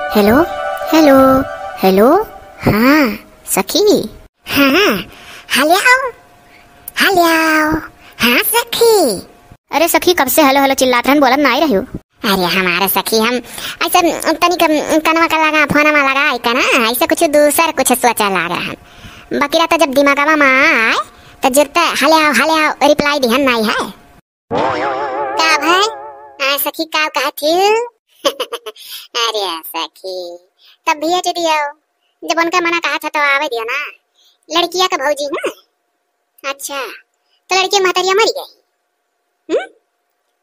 Hello hello hello. हाँ सखी। हाँ हेलो हेलो। हाँ सखी। अरे सखी कब से हेलो हेलो चिल्लात रहन, बोलत ना आई रही हो। अरे हमारा सखी हम ऐसा तनिक कनवा का लगा फोनमा लगा का ना, ऐसा कुछ दूसर कुछ सोचा लगा हम। बाकी रहता जब दिमागवा में आए तो जुरता हेलो हेलो रिप्लाई दिहन नहीं है। का भाई? हाँ सखी का कहा थी? अरे सखी तब भेज दियो जब उनका मना कहा था तो आवे दियो ना। लड़किया का भौजी ना। अच्छा तो लड़की महतरिया मरी गई।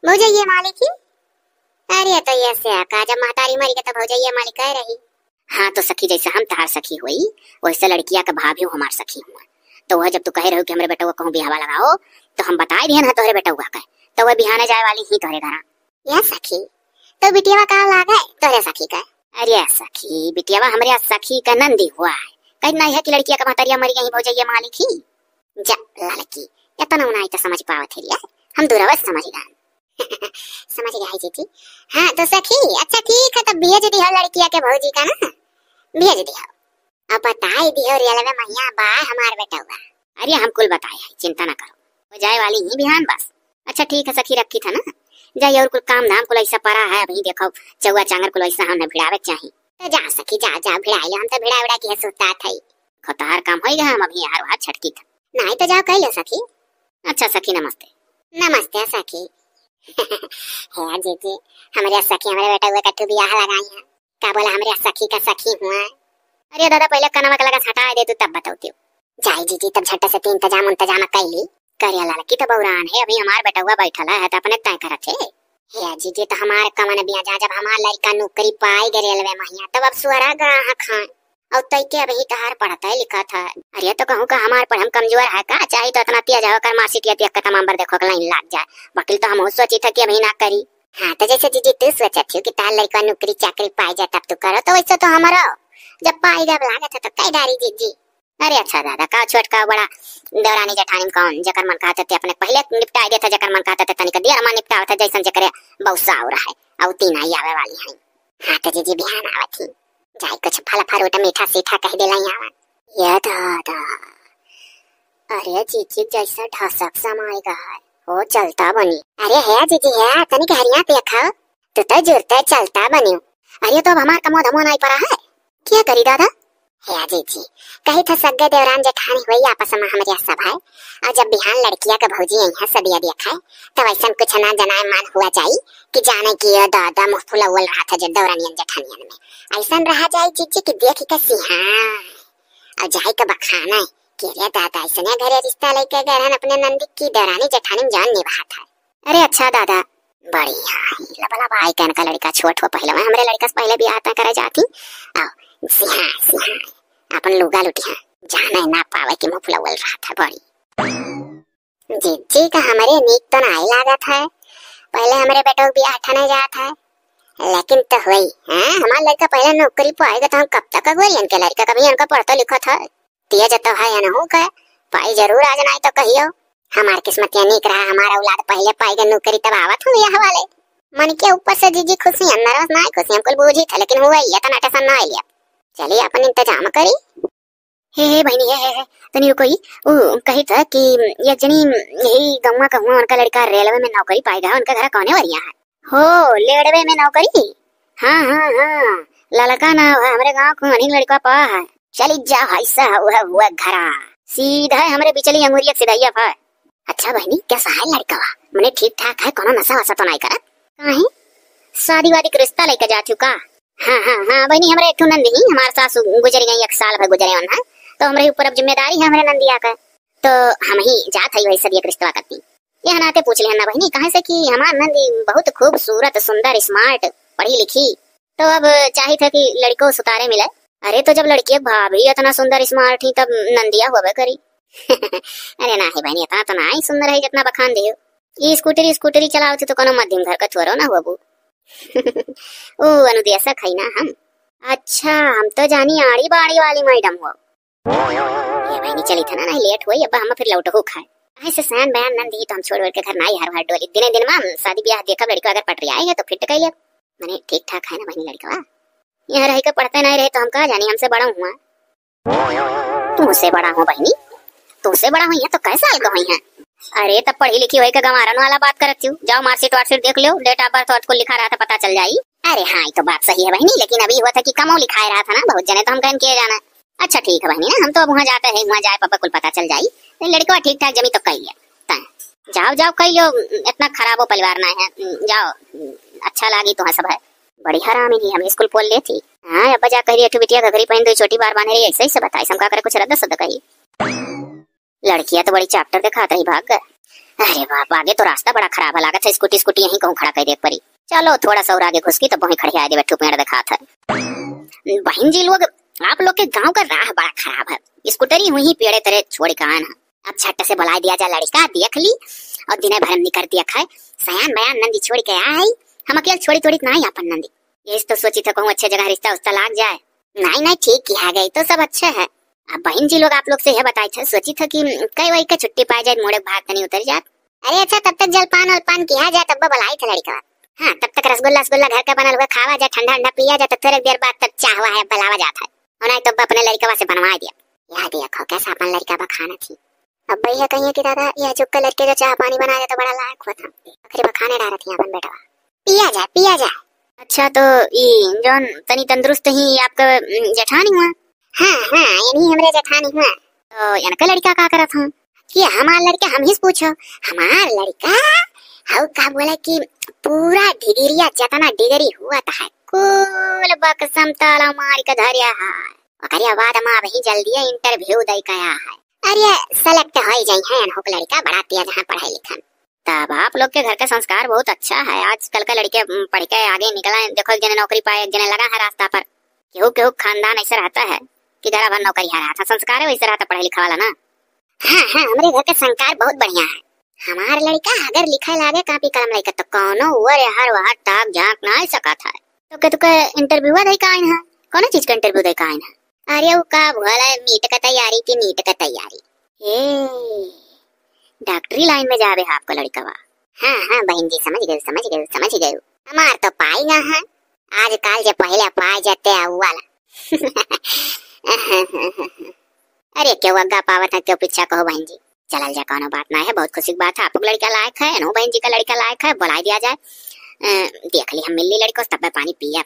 भौजैया मालिक ही। अरे तो ये से का जब महतारी मरी गई तो भौजैया मालिक कह रही। हाँ तो सखी जैसे हम तहार सखी हुई वैसे लड़किया का भाभी हो हमार सखी हुआ। तो वह जब तू कह रहे हो कि हमरे बेटा को कहूँ बिहावा लगाओ तो हम बताए दिए ना तोहरे बेटा का तो वह बिहाने जाए वाली ही तोहरे घर। या सखी तो बिटिया का लागे तोरे सखी का। अरे सखी बिटियावा हमरे सखी का नंदी हुआ है। कहना है कि लड़किया का महतरिया मरी गई भौजैया मालिक ही। जा लड़की इतना उनाई तो समझ पावत है हम दूरवत समझ गए। समझ गए जीजी। हाँ तो सखी अच्छा ठीक है तो भेज दियो लड़किया के भौजी का ना, भेज दियो। अब बताई दियो रेलवे मैया बा हमार बेटा हुआ। अरे हम कुल बताए है, चिंता ना करो वो जाए वाली ही बिहान बस। अच्छा ठीक है सखी रखी था ना, जाइए और कुल काम धाम कुल ऐसा पड़ा है अभी देखो चौवा चांगर कुल ऐसा हमने भिड़ावे चाहिए। तो जा सखी जा जा भिड़ाई लो, हम तो भिड़ा के सुता थे। खतहार काम हो गया हम अभी हार हार छटकी था। नहीं तो जाओ कह लो सखी। अच्छा सखी नमस्ते। नमस्ते सखी। है जीजी हमारे सखी हमारे बेटा हुआ कट्टू बियाह लगाई है। क्या बोला हमारे सखी का सखी हुआ। अरे दादा पहले कनवा का लगा हटा दे तू तब बताओ। जाए जीजी तब झट से इंतजाम कर ली। करे लड़की तो बौरान है अभी हमार बेटा हुआ बैठा है तो अपने तय करत है। हे जीजी तो हमारे कमन बिया जा जब हमार लड़का नौकरी पाई गए रेलवे महिया तब अब सुअरा गाह खाए और तई के अभी तहार पढ़ता है लिखा था। अरे तो कहूँ का हमार पढ़ हम कमजोर है का चाहे तो इतना तिया जाओ कर मासी टिया का तमाम बर देखो लाइन लाग जाए। वकील तो हम सोची था कि अभी ना करी। हाँ तो जैसे जीजी तू सोचा थी कि तार लड़का नौकरी चाकरी पाई जाए तब तू करो तो वैसे तो हमारा जब पाई जब लागत है तो कई डारी जीजी। अरे अच्छा दादा का छोटका बड़ा देवरानी जेठानी कौन जकर मन कहते थे अपने पहले निपटा देता जकर मन कहते थे तनिक देर मन निपटा था जैसन जकरे बहुसा हो रहा है और तीन आई आवे वाली है। हाँ तो जीजी बिहान आवत थी जाए कुछ फल फरूट मीठा सीठा कह देला यहाँ। ये दादा अरे जीजी जैसा ढसक समाएगा है वो चलता बनी। अरे है जीजी है तनिक हरिया पे खाओ तो जुरते चलता बनी। अरे तो अब हमार कमो धमो नहीं पड़ा है क्या करी दादा। है जीजी कही था सगे देवरान जेठानी हुई आपस में हमारे सब है और जब बिहान लड़किया के भौजी यहाँ सदिया देखा है तो वैसा कुछ ना जनाए मान हुआ जाये कि जाने की दादा मुँह फुला बोल रहा था जो देवरानियन जेठानियन में ऐसा रहा जाये जीजी की देख के सिंहा और जाए के बखाना कि रे दादा ऐसा घरे रिश्ता लेके गए अपने नंदी की देवरानी जेठानी जान निभा था। अरे अच्छा दादा बढ़िया लबला भाई कहने का लड़का छोट हो पहले हमारे लड़का से पहले भी आता करे जाती सिंहा सिंहा अपन लुगा लुटिया जाने ना पावे कि मुँह फुला बोल रहा था बड़ी। जीजी का हमारे नीक तो नहीं लागत है पहले हमारे बेटा भी आठाने जाता है लेकिन तो हुई है हमारा लड़का पहले नौकरी पाएगा तो हम कब तक अगुरी इनके लड़का कभी इनका पढ़ता लिखा था तेज तो है या ना का पाई जरूर आज नहीं तो कहियो हमार किस्मत नीक रहा हमारा औलाद पहले पाएगा नौकरी तब आवत हुई हवाले मन के ऊपर से जीजी खुशी अंदर ना खुशी हमको बूझी था लेकिन हुआ ये तो नाटा ना लिया। चलिए अपन इंतजाम करी। हे बहनी हे तनी कोई वो कही था कि एक जनी यही गौवा का हुआ उनका लड़का रेलवे में नौकरी पाएगा उनका घर कौने वरिया है। हो लेडवे में नौकरी। हाँ हाँ हाँ लड़का ना हमारे गाँव को अनिल लड़का पा है चली जा ऐसा हुआ घरा सीधा है हमारे बिचली अंगूरिया सीधा है। अच्छा बहनी कैसा है लड़का मैंने ठीक ठाक है कोनो नशा वसा तो नहीं करत कहीं शादी वादी का रिश्ता लेकर जाती का। हाँ हाँ हाँ बहनी हमारे एक नंदी ही हमारे सासू गुजर गई एक साल भर गुजरे उन्हें तो हमारे ऊपर अब जिम्मेदारी है हमारे नंदिया का तो हम ही जात है वही सब एक रिश्ता करती। यह नाते पूछ लेना बहनी कहाँ से कि हमार नंदी बहुत खूबसूरत सुंदर स्मार्ट पढ़ी लिखी तो अब चाहे था कि लड़को सुतारे मिले। अरे तो जब लड़की भाभी इतना सुंदर स्मार्ट ही तब नंदिया होवे करी। अरे ना है बहनी इतना तो ना ही सुंदर है जितना बखान दे ये स्कूटरी चलाओ तो कोनो मध्यम घर का छोरो ना हो ओ अनुदेशा खाई ना हम। अच्छा हम तो जानी आड़ी बाड़ी वाली मैडम हो ये बहनी चली था ना लेट हुई अब हम फिर लौट हो खाए ऐसे सैन बयान नंदी तो हम छोड़ के घर ना हर हर डोली दिन में शादी ब्याह देखा लड़का अगर पट रही आएगा तो फिट कहिए मैंने ठीक ठाक है ना बहनी लड़का। यहाँ रह के पढ़ते नहीं रहे तो हम कहा जानी हमसे बड़ा हुआ। तुमसे बड़ा हूँ बहनी, तुमसे बड़ा हुई है तो कैसे साल का हुई है? अरे तब पढ़ी लिखी हुई का गंवारन वाला बात करती हूँ। जाओ मार्कशीट वार्कशीट देख लो, डेट ऑफ बर्थ को लिखा रहा था पता चल जाई। अरे हाँ ये तो बात सही है बहनी, लेकिन अभी हुआ था कि कमो लिखाया रहा था ना, बहुत जने तो हम कहन किए जाना। अच्छा ठीक है बहनी ना, हम तो अब वहाँ जाते हैं, वहाँ जाए पापा कुल पता चल जाई। लड़का ठीक ठाक जमी तो कही है, जाओ जाओ कही लो, इतना खराब हो परिवार ना है, जाओ अच्छा लागी तो सब है। बड़ी हरामी थी, हमें स्कूल बोल ले थी। हाँ अब जा कही अठू बिटिया घघरी पहन दो छोटी बार बांधे रही, ऐसे ही से बताई समका करे कुछ रद्द सद कही। लड़कियां तो बड़ी चैप्टर दिखाता ही भाग गए। अरे बाप आगे तो रास्ता बड़ा खराब है, लागत है स्कूटी स्कूटी यहीं कहूँ खड़ा कर देख पड़ी। चलो थोड़ा सा और आगे घुस की तो वहीं खड़े आए बैठू पेड़ दिखा था। बहन जी लोग आप लोग के गांव का राह बड़ा खराब है, स्कूटरी हुई पेड़े तेरे छोड़ कान है। अब झट से बुला दिया जा, लड़का देख ली और दिन भर निकर दिया खाए सयान बयान नंदी छोड़ के आई। हम अकेले छोड़ी थोड़ी ना अपन नंदी, ये तो सोची था कहूँ अच्छे जगह रिश्ता उस्ता लाग जाए। नहीं नहीं ठीक किया गई तो सब अच्छा है। अब बहन जी लोग आप लोग से यह बताई था, सोची था कि कई वही का छुट्टी पाई जाए, मोड़े भाग नहीं उतर जात। अरे अच्छा तब तक जलपान वलपान किया जाए तब बुलाई था लड़का। हाँ तब तक रसगुल्ला रसगुल्ला घर का बना हुआ खावा जाए, ठंडा ठंडा पिया जाए, तो थोड़ी देर बाद तक चाहवा है बुलावा जाता है, और नहीं तो अपने लड़का से बनवा दिया। याद देखो कैसा अपन लड़का बखाना थी। अब भैया कहिए कि दादा यह जो कलर के जो चाह पानी बना तो बड़ा लायक हुआ था, आखिर बखाने डाला थी अपन बेटा, पिया जाए पिया जाए। अच्छा तो ये जौन तनी तंदुरुस्त ही आपका जेठानी हुआ? हाँ हाँ यही हमरे जेठानी हुआ। तो इनका लड़का का करा था कि हमारा लड़का हम ही पूछो, हमारा लड़का हाउ का बोला कि पूरा डिग्रिया जतना डिग्री हुआ था कुल बकसम ताला मार के धरिया है, ओकरिया बाद में वही जल्दी इंटरव्यू दे गया है। अरे सेलेक्ट हो जाई है अनहोक लड़का बड़ा तेज है पढ़ाई लिखन। तब आप लोग के घर का संस्कार बहुत अच्छा है, आजकल का लड़के पढ़ के आगे निकला, देखो एक जने नौकरी पाए, एक जने लगा है रास्ता पर। केहू केहू खानदान ऐसा रहता है कि घर भर नौकरी है रहा था, संस्कार है वैसे रहता पढ़े लिखा वाला ना। हाँ हाँ हमारे घर का संस्कार बहुत बढ़िया है। हमारा लड़का अगर लिखा लागे कापी कलम लेकर तो कौनो वर हर वहां टाक झांक ना सका था। तो के तुके इंटरव्यू दे का आइन है, कौन चीज का इंटरव्यू दे का आइन है? अरे वो का बोला मीट का तैयारी थी, मीट का तैयारी। डॉक्टरी लाइन में जावे आपका लड़का वा? हाँ हाँ बहन जी समझ गए समझ गए समझ गए। हमार तो पाई ना है आजकल जो पहले पाए जाते हैं वाला। अरे क्यों अग्गा पावत है, क्यों पीछा कहो बहन जी, चल जा कोनो बात ना है, बहुत खुशी की बात है। आप लड़का लायक है नो, बहन जी का लड़का लायक है, बुला दिया जाए। देख ली हम मिल ली लड़को तब पानी पिया,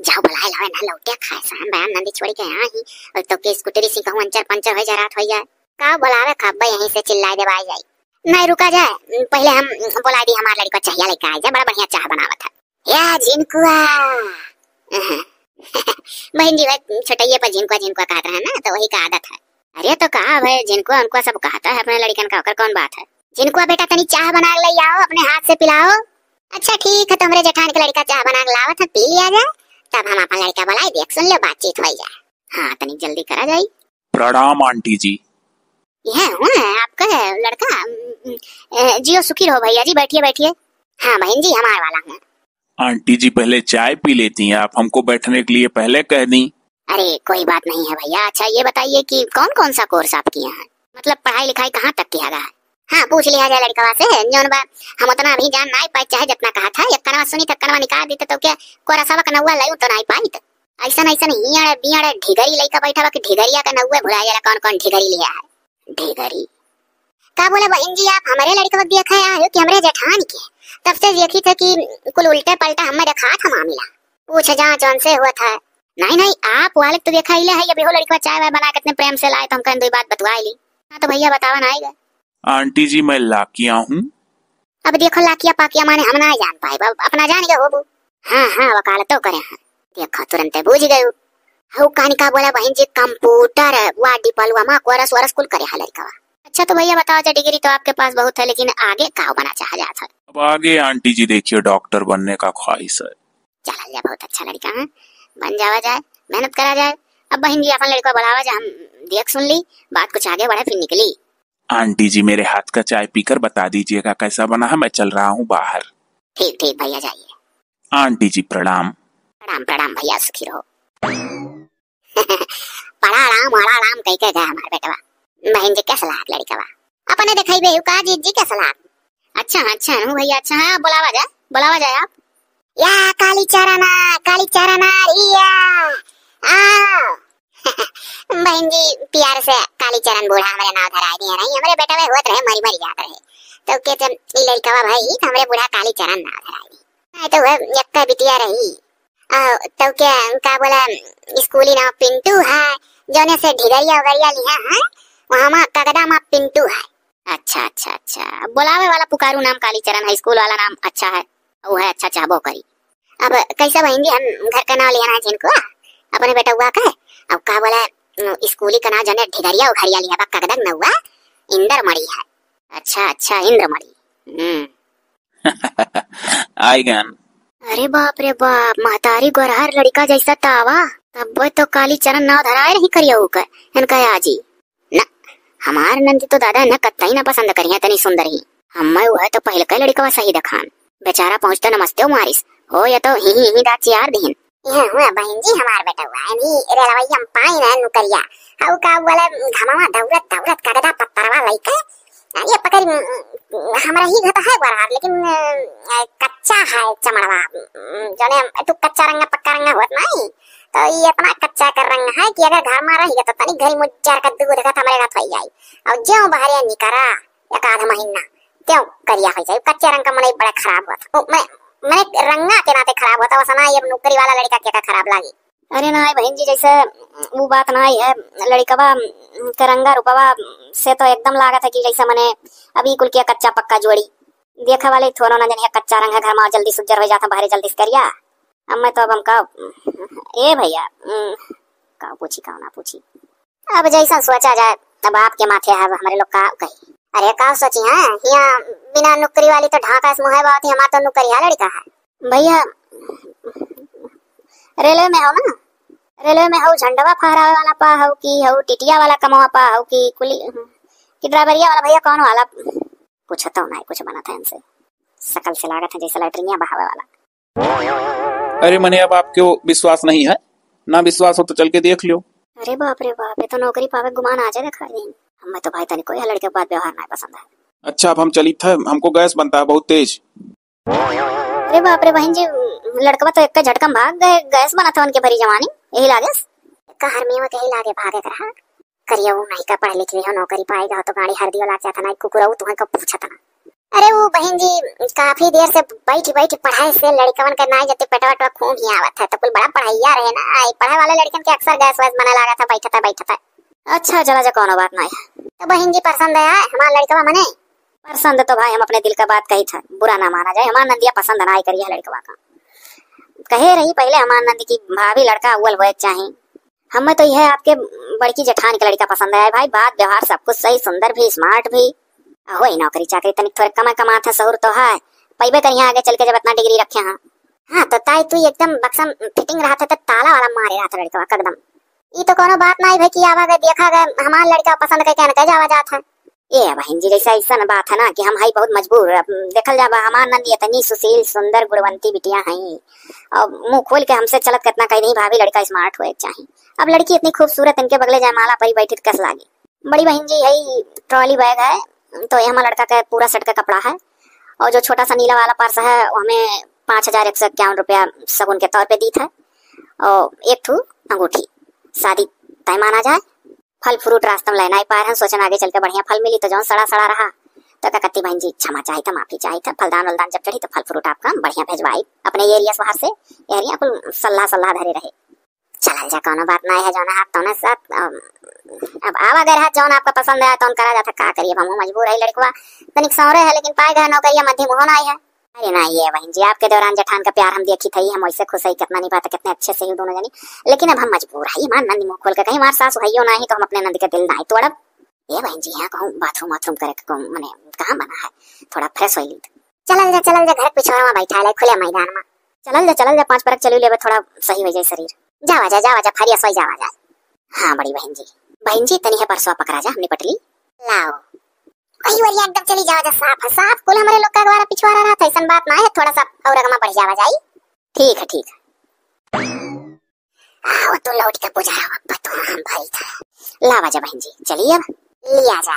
जाओ बुलाए लाओ ना लौटिया खाए सान बयान नंदी छोड़ के यहाँ ही, और तो के स्कूटरी से कहूँ अंचर पंचर हो जा रात हो जाए का बुलावे खब्बा यहीं से चिल्लाए देवाई जाए। नहीं रुका जाए पहले हम बुला दी हमारे लड़का चाहिए लेके आए जाए, बड़ा बढ़िया चाह बनावत है या जिनकुआ। बहन जी भाई छोटैये पर जिनकुआ जिनकुआ कहते हैं ना, तो वही का आदत है। अरे तो कहा भाई जिनकुआ उनका सब कहता है अपने लड़कन का, होकर कौन बात है। जिनकुआ बेटा तनी चाह बना ले आओ, अपने हाथ से पिलाओ। अच्छा ठीक है, तो हमारे जेठान के लड़का चाह बना के लावा था, पी लिया जाए, तब हम अपना लड़का बुलाए देख सुन लो बातचीत हो जाए। हाँ तनी जल्दी करा जाए। प्रणाम आंटी जी। यह हुआ है आपका लड़का? जियो सुखी रहो भैया जी, बैठिए बैठिए। हाँ बहन जी हमारे वाला हूँ। आंटी जी पहले चाय पी लेती हैं, आप हमको बैठने के लिए पहले कह दी। अरे कोई बात नहीं है भैया। अच्छा ये बताइए कि कौन कौन सा कोर्स आप किए हैं, मतलब पढ़ाई लिखाई कहाँ तक किया गया है? हाँ पूछ लिया जाए लड़का से, जौन बा हम उतना अभी जान नहीं पाए, चाहे जितना कहा था एक कनवा सुनी तक कनवा निकाल देते तो क्या कोरा सावा कनवा लायूं तो नहीं पाई। ऐसा नहीं हियाड़े बियाड़े ढिगरी लइका बैठा बा कि ढिगरिया का नौवे भुला जाला, कौन कौन ढिगरी लिया है। ढिगरी का बोले बहन जी आप हमारे लड़के देखा है कि हमारे जेठान के, तब से देखी थे कि कुल उल्टे पलटा हमें देखा था मामला, पूछ जहाँ जौन से हुआ था। नहीं नहीं आप वाले तो देखा ही ले है, ये बेहो लड़का चाय वाय बना कितने प्रेम से लाए, तो हम दो बात बतवा ली। हाँ तो भैया बतावा ना आएगा। आंटी जी मैं लाकिया हूँ। अब देखो लाकिया पाकिया माने हम ना जान पाए, अपना जान गए हो। हाँ हाँ वकालत तो करे हैं, देखो तुरंत बूझ गए। हऊ कहानी का बोला बहन जी कंप्यूटर वाडी पलवा माँ कोरस वरस कुल करे है लड़का। अच्छा तो भैया बताओ, जा डिग्री तो आपके पास बहुत है, लेकिन आगे का बना चाह जाता है? अब आगे आंटी जी देखिए डॉक्टर बनने का ख्वाहिश है। चला जा बहुत अच्छा लड़का है, बन जावा जाए, मेहनत करा जाए। अब बहन जी अपन लड़का बढ़ावा जाए, हम देख सुन ली बात कुछ आगे बढ़े फिर निकली। आंटी जी मेरे हाथ का चाय पीकर बता दीजिएगा कैसा बना है, मैं चल रहा हूँ बाहर। ठीक ठीक भैया जाइए। आंटी जी प्रणाम। प्रणाम प्रणाम भैया सुखी रहो। पड़ा राम कह के गया हमारे बेटवा। बहन जी कैसा लाग लड़का बा, अपने दिखाई बे का जी कैसा लाग। अच्छा हूँ भैया, अच्छा है बुलावा जाए आप। या काली चाराना रिया। बहन जी प्यार से कालीचरण बूढ़ा हमारे नाव धरा दिए नहीं, हमरे बेटा में होत रहे मरी मरी जात रहे तो के ई लड़का भाई हमरे बूढ़ा कालीचरण नाव धरा दी नहीं तो वह यक्का बिटिया रही। तो क्या बोला स्कूली नाम पिंटू है, जोने से ढिगरिया उगरिया लिया है वहाँ माँ कगदा माँ पिंटू है। अच्छा अच्छा अच्छा, बुलावे वाला पुकारू नाम कालीचरण है, स्कूल वाला नाम अच्छा है, वो है अच्छा चाहबो करी। अब कैसा बहन जी हम घर का नाम लेना है जिनको अपने बेटा हुआ का, अब का बोला स्कूली का नाम जोने ढिगरिया उगरिया लिया बा कगदग न हुआ इंद्रमणि है। अच्छा अच्छा इंद्रमणि। आई गन। अरे बाप रे बाप, महतारी गोरहर लड़का जैसा तावा, तब तो कालीचरण नाव धराए नहीं करियो कर इनका आजी न। हमार नंदी तो दादा न कत्ता न पसंद करिया तनी सुंदर ही, हम्मे वह तो पहले का लड़का सही दखान बेचारा पहुंचता नमस्ते मारिस हो या तो ही दाची यार दिन। यह हुआ बहन जी हमार बेटा हुआ नी रेलवैया हम पाई ना नुकरिया हाउ का बोला घमावा दौड़त दौड़त कगदा पत्तरवा लइका ये पकड़ हमारा ही घर है बराबर, लेकिन कच्चा है चमड़वा जोने तू कच्चा रंगा पक्का रंगा होत नहीं, तो ये अपना कच्चा कर रंग है कि अगर घर में रही तो तनी घर मुज्जर का दूध का हमारे हाथ हो जाई और जो बाहर निकरा एक आधा महीना क्यों करिया हो जाए कच्चे रंग का मन बड़ा खराब होता मैं रंगा के नाते खराब होता वसना ये नौकरी वाला लड़का क्या खराब लागी। अरे ना बहन जी जैसे वो बात ना है, लड़कवा करंगा रुपवा से तो एकदम लागत है कि जैसे मने अभी कुल के कच्चा पक्का जोड़ी देखा वाले थोड़ा ना जने कच्चा रंग है घर में जल्दी सुजर हो जाता बाहर जल्दी से करिया। अब मैं तो अब हम का ए भैया का पूछी का ना पूछी, अब जैसा सोचा जाए अब आपके माथे है हमारे लोग का कही। अरे का सोची है यहाँ बिना नौकरी वाली तो ढाका मुँह है बात, हमारा तो नौकरी है लड़का है भैया। रेलवे में हो ना, रेलवे में हो झंडवा फहरावे वाला पा हो कि हो टिटिया वाला कमावा पा हो कि कुली कि ड्राइवरिया वाला भैया कौन वाला पूछता हूँ ना कुछ बना था इनसे सकल से लागत है जैसे लैटरिया बहावे वाला। अरे मने अब आपको विश्वास नहीं है, ना विश्वास हो तो चल के देख लो। अरे बाप रे बाप, ये तो नौकरी पावे गुमान आ जाए दिखाई दें। हमें तो भाई तनिको यह लड़के के बाद व्यवहार नहीं पसंद है। अच्छा अब हम चली था, हमको गैस बनता है बहुत तेज। अरे बाप रे बहन जी, लड़का तो एक झटका भाग गए, गैस बना था उनके भरी जवानी यही लागे कहर में कहीं लागे भागे रहा करिया वो नहीं का पढ़ लिख रही हो नौकरी पाएगा तो गाड़ी हर दियो लाग जाता ना कुकुरा तुम्हें कब पूछा था। अरे वो बहन जी काफी देर से बैठी पढ़ाई से लड़कवन का ना जते पेटवा पेटवा खून ही आवत है तो कुल बड़ा पढ़ाइया रहे ना पढ़ाई वाले लड़कन के अक्सर गैस वैस बना लगा था बैठा था। अच्छा चला जा कौन बात नहीं है तो बहन जी पसंद है हमारा लड़का मने पसंद तो भाई हम अपने दिल का बात कही था, बुरा ना माना जाए, हमारा नंदिया पसंद ना आई करिए लड़कवा का कहे रही पहले हमारा नंदी की भाभी लड़का अव्वल हुए चाहिए। हमें तो यह आपके बड़की जेठान का लड़का पसंद है भाई, बात व्यवहार सब कुछ सही, सुंदर भी स्मार्ट भी हो, नौकरी चाकरी तनिक थोड़े कमा कमात है सहूर तो है पैबे करिए आगे चल के जब इतना डिग्री रखे हैं। हाँ तो ताई तू एकदम बक्सम फिटिंग रहा था तो ताला वाला मारे रहा था लड़का एकदम। ये तो कोनो बात नहीं भाई कि आवा गए देखा गए हमारा लड़का पसंद करके न जावा जात है। ये बहन जी जैसा ऐसा न बात है ना कि हम हाई बहुत मजबूर देखल जावा हमार नंदी इतनी सुशील सुंदर गुणवंती बिटिया हैं और मुंह खोल के हमसे चलत कितना कहीं नहीं भाभी लड़का स्मार्ट हुए चाहिए। अब लड़की इतनी खूबसूरत इनके बगले जाए माला परी बैठी कस लागी। बड़ी बहन जी यही ट्रॉली बैग है तो ये हमारा लड़का का पूरा सेट का कपड़ा है और जो छोटा सा नीला वाला पर्स है हमें 5151 रुपया शगुन के तौर पे दी था और एक ठू अंगूठी शादी तय माना जाए। फल फ्रूट रास्ता में लेना ही पाए हैं, सोचन आगे चल के बढ़िया फल मिली तो जो सड़ा सड़ा रहा तो क्या कहती बहन जी क्षमा चाहिए था माफी चाहिए था, फलदान वलदान जब चढ़ी तो फल फ्रूट आपका बढ़िया भेजवाई अपने एरिया बाहर से एरिया कुल सल्लाह धरे रहे। चल जा कोनो बात नहीं है जौन हाथ तो साथ अब आवा गए हाथ जौन आपका पसंद है तो करा जाता का करिए हम मजबूर है लड़कवा तनिक सौरे है लेकिन पाए गए नौकरिया मध्यम होना ही है। अरे नहीं है बहन जी आपके दौरान जेठान का प्यार हम देखी थी, हम वैसे खुश है कितना नहीं पाते कितने अच्छे से ही दोनों जनी, लेकिन अब हम मजबूर है मान नंदी मुंह खोल के कहीं हमारे सास भाइयों नहीं तो हम अपने नंदी का दिल नहीं तोड़। ये बहन जी यहाँ कहूँ बाथरूम वाथरूम करे मैंने कहाँ बना है थोड़ा फ्रेश हो ली। चल जा घर पिछोड़ा में बैठा है खुले मैदान में चल जा 5 परक चली ले थोड़ा सही हो जाए शरीर। जावा जा फरिया सोई जावा जा। हाँ बड़ी बहन जी तनी है परसवा पकड़ा जा हमने पटली लाओ वही वही एकदम चली जावा जा साफ कुल हमारे लोग का द्वारा पिछवाड़ा रहा था ऐसा बात ना है थोड़ा सा और अगमा बढ़ जावा जाई। ठीक है आओ तो लौट के बुझाया तो हम भाई था लावा जा बहन जी चलिए अब लिया जा।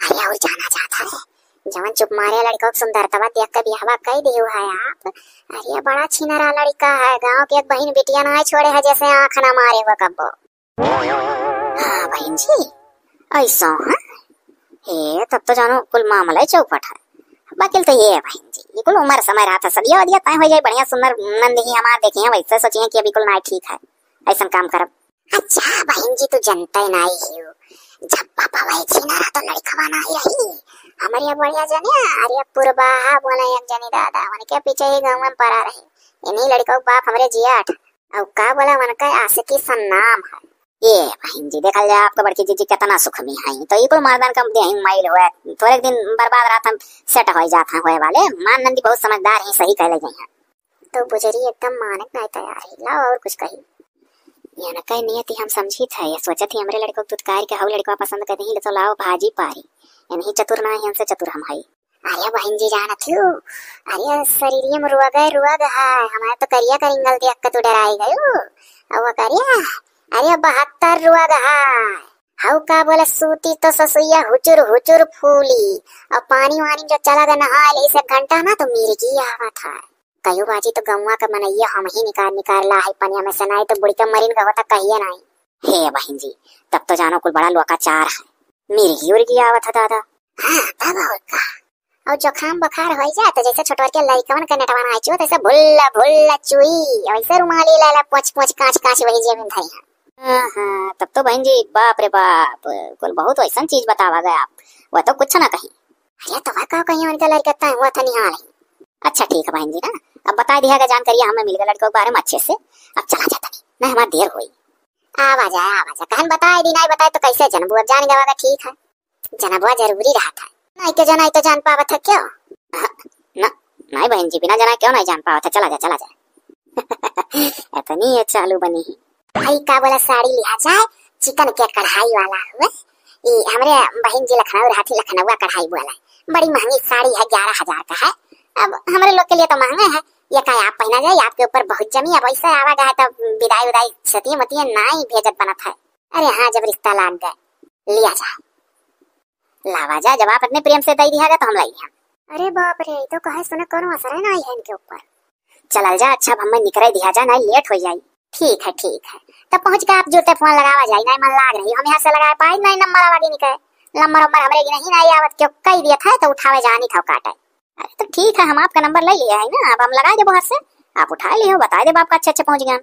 अरे और जाना चाहता है जवन चुप मारे लड़का को सुंदरता देख के बिहावा कह दियो है आप। अरे बड़ा छिनरा लड़का है गांव की एक बहन बिटिया ना छोड़े है जैसे आँख ना मारे वो कब्बो। हाँ बहन जी ऐसा हाँ हे तब तो जानो कुल मामला ही चौपट है। बाकी तो ये है बहन जी ये कुल उम्र समय रहा था सदिया वदिया तय हो जाए बढ़िया सुंदर नंद ही हमार देखे वैसे सोचिए कि अभी कुल ना ठीक है ऐसा काम करब। अच्छा बहन जी तू जनता ही नहीं हियो, जब पापा वही थी ना तो लड़का नहीं रही हमारे यहाँ बढ़िया जने अरे पूर्वा बोले एक जनी दादा उनके पीछे ही गाँव में पड़ा रहे इन्हीं लड़का बाप हमारे जियाठ और का बोला उनका आशिकी सन्नाम है। ये बहन जी देखल जाए आपका बड़की जीजी कितना सुख में है तो ये कुल मर्दान कम दे माइल हुआ थोड़े दिन बर्बाद रहा था सेट हो जाता हुए वाले मान नंदी बहुत समझदार है सही कह गई है। तो बुजरी एकदम मानक नहीं तैयार है ला और कुछ कही ये न कह नियत हम समझी था ये सोचा थी हमरे लड़को तुतकार के हाउ लड़का पसंद करते ही तो लाओ भाजी पारी इन्हीं चतुर ना है हमसे चतुर हम है। अरे बहन जी जाना थी अरे शरीर में रुआ है हमारे तो करिया करिंगल देख के तो डराई गयो अब करिया अरे 72 रुआ हाउ का बोले सूती तो ससुइया हुचुर हुचुर फूली और पानी वानी जो चला गया नहा ले इसे घंटा ना तो मेरे की आवा था कयो बाजी तो गौवा का मनैया हम ही निकाल ला है पनिया में से नहीं तो बुढ़ी का मरीन का होता कहिए नहीं। हे बहन जी तब तो जानो कुल बड़ा लोकाचार है मेरी ही उड़ की आवा था दादा। हाँ तब और का और जुकाम बुखार हो जाए तो जैसे छोटवर के लड़कवन का नटवाना आइचो तैसे भुल्ला भुल्ला चुई वैसे रुमाली लाला पोछ पोछ कांच कांच वही जेब में धई। हाँ तब तो बहन जी बाप रे बाप कुल बहुत ऐसा चीज बतावा गया आप वह तो कुछ ना कहीं। अरे तो वह कहीं उनका लड़का हुआ था निहाल। अच्छा ठीक है बहन जी ना अब बता दिया जानकारी हमें मिल गया लड़कों के बारे में अच्छे से अब चला जाता नहीं हमारी देर हुई। आवाज कहन बताए दी नहीं बताए तो कैसे जनबू अब जान गवा ठीक है जनबुआ जरूरी रहा था नहीं के जना तो जान पावा था क्यों ना नहीं बहन जी बिना जना क्यों नहीं जान पावा था चला जा इतनी है चालू बनी भाई का बोला साड़ी लिया जाए चिकन के कढ़ाई वाला हुआ ये हमरे बहन जी लखनऊ रहती लखनऊ कढ़ाई वाला बड़ी महंगी साड़ी है 11,000 का है। अब हमारे लोग के लिए तो महंगा है ये का आप पहना जाए आपके ऊपर बहुत जमी अब ऐसा आवा गया तो विदाई उदाई सती मती ना ही भेजत बना था। अरे हाँ जब रिश्ता लाग गए लिया जाए लावा जा जब आप अपने प्रेम से दे दिया तो हम लाई हैं। अरे बाप रे तो कहे सुने कौन असर है ना है इनके ऊपर चल जा अच्छा हमें निकल दिया जा नहीं लेट हो जाए। ठीक है तब पहुंच के आप जूते फोन लगावा जाए नहीं मन लाग रही हम यहाँ से लगा पाए नहीं नंबर आवाज निकले नंबर हमरे नहीं आवत क्यों कई दिया था तो उठावे जानी था काटे। अरे तो ठीक है हम आपका नंबर ले लिया है ना अब हम लगा दे बाहर से आप उठा लियो बता दे आपका अच्छे पहुंच गया।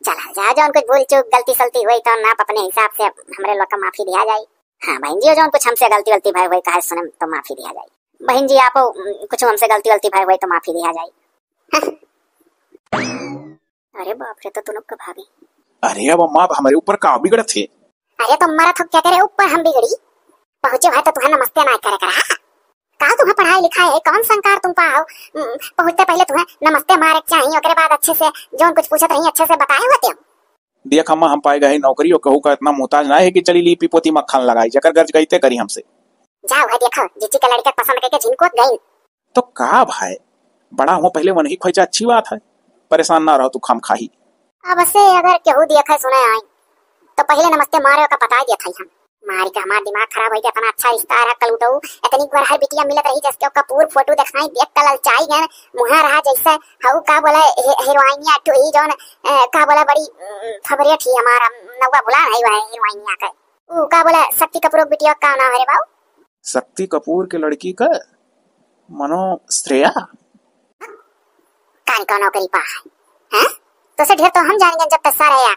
चला जा जो कुछ भूल चूक गलती सलती हुई तो आप अपने हिसाब से हमरे लोग का माफी दिया जाए। हाँ बहन जी जो कुछ हमसे गलती भाई हुई कहे सुने तो माफी दिया जाए। बहन जी आप कुछ हमसे गलती भाई हुई तो माफी दिया जाए। अरे बाप रे तो तुम लोग कब भाभी अरे अब अम्मा हमारे ऊपर का बिगड़ थे। अरे तो मरा तो क्या करे ऊपर हम बिगड़ी पहुंचे है तो तुम्हें नमस्ते ना करे करा कहा तुम्हें पढ़ाई लिखाई है कौन संकार तुम पाओ पहुंचते पहले तुम्हें नमस्ते मारे चाहिए और बाद अच्छे से जो कुछ पूछत रही अच्छे से बताए होते हो। देख अम्मा हम पाए गए नौकरी और कहू का इतना मोहताज ना है कि चली ली पिपोती मक्खन लगाई जकर गर्ज गई ते करी हमसे जाओ है देखो जिची का लड़का पसंद करके जिनको गई तो का भाई बड़ा हुआ पहले मन ही खोचा अच्छी बात है परेशान ना रहो तू खाम खाही। अब से अगर केहू देखा सुने आई तो पहले नमस्ते मारे का पता दिया था हम मारी का हमारा दिमाग खराब हो गया इतना अच्छा रिश्ता रहा कल उठो इतनी बार हर बिटिया मिलत रही जैसे कपूर फोटो दिखाई देख कल ललचाई गए मुहा रहा जैसे हाउ का बोला हीरोइनिया टू ही जोन का बोला बड़ी फेवरेट थी हमारा नौवा बुला नहीं हुआ हीरोइनिया का ऊ का बोला शक्ति कपूर बिटिया का नाम है बाबू शक्ति कपूर के लड़की का मनो श्रेया कान का नौकरी पा है तो से ढेर तो हम जानेंगे जब तक सरैया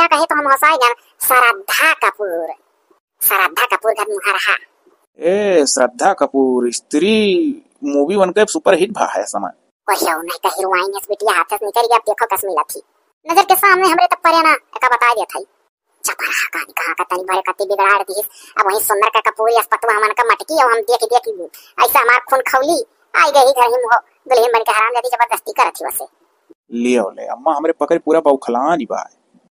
कहे तो हम हंसाएंगे श्रद्धा कपूर का मुहा रहा ए श्रद्धा कपूर स्त्री मूवी बनकर सुपर हिट भा है समय कहियो नहीं का हीरोइन इस बिटिया हाथ से निकल गया देखो कस मिला थी नजर के सामने हमरे तक परे ना का बता दिया था चपरा कहां का तनी भरे कति बिगड़ा दी अब वही सुंदर का कपूर अस्पतवा हमन का मटकी और हम देख ऐसा हमार खून खौली आई गई घर ही मुहो दुल्हन बन के हराम जाती जबरदस्ती करत थी वैसे लियो ले अम्मा हमरे पकड़ पूरा बौखलान ही बा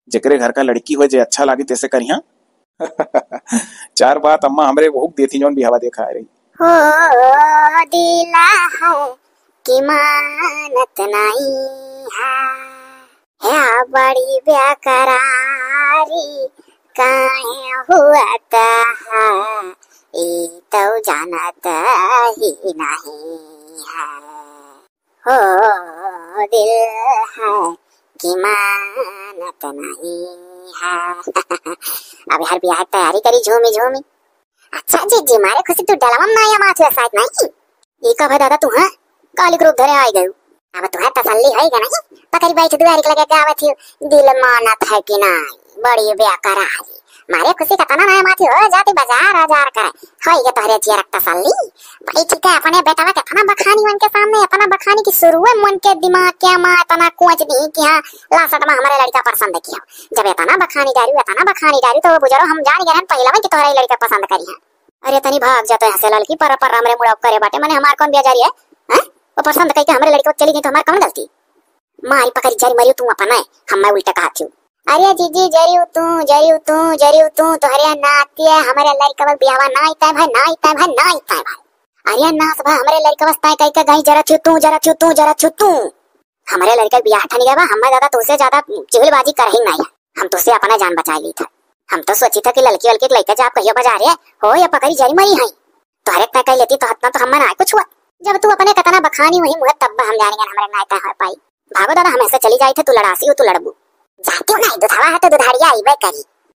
जकरे घर का लड़की हो जे अच्छा लागे तैसे करिया। चार बात अम्मा हमरे भूख देती जोन भी हवा देखा रही हो दिला है कि मानत नहीं है बड़ी बेकरारी काहे हुआ है ई तो जानत ही नहीं है हो दिल है कि मानत नहीं अब यार ब्याह की तैयारी करी झूमी झूमी। अच्छा जी मारे खुशी तू डलवा ना या माथे साथ नहीं ये का भाई दादा तू है काली ग्रुप धरे आई गयो। अब तुम्हें तसल्ली होएगा नहीं पकड़ी बैठ दुआरी के लगे गावत ही दिल मानत है कि नहीं बड़ी ब्याह करा मारे खुशी का तना ना माथे हो जाती बाजार हजार करे होएगा तोहरे जिया रख तसल्ली भाई ठीक है अपने बेटा का तना बखानी उनके सामने अपना बखानी की शुरू है मन के दिमाग के मां तना कोच दी कि हां लासट में हमारे लड़का पसंद किया जब इतना बखानी डारी तो बुजुर्ग हम जान गए पहला में कि तोहरे लड़का पसंद करी है। अरे तनी भाग जाते हैं से लड़की पर हमरे मुड़ा करे बाटे मैंने हमार कौन बिया जा रही है वो पसंद कई के हमरे लड़के चली गई तो हमार कौन गलती मारी पकड़ी जारी मरियो तू अपन है हम मैं उल्टा कहा थी। अरे जीजी जरियो तू तोहरे नाती है हमारे लड़का बल बियावा ना आइता है भाई अरे नास भाई हमरे लड़का बस ताई कई के गई जरा छू हमरे लड़का बियाह ठनी गया हम दादा तुझसे ज्यादा चिगलबाजी कर ही नहीं हम तुझसे अपना जान बचा ली था। हम तो सोची था कि लड़की वलकी लेके जा कहियो बाजार है हो या पकड़ी जरी मरी है तोहरे तय कई लेती तो हतना तो हम ना कुछ हुआ जब तू अपने कतना बखानी वही मुझे तब हम जानेंगे हमारे नायता है पाई भागो दादा हम ऐसे चली जाई थे तू लड़ासी हो तू लड़बू जाती हूँ नहीं दुधावा है तो दुधारिया आई करी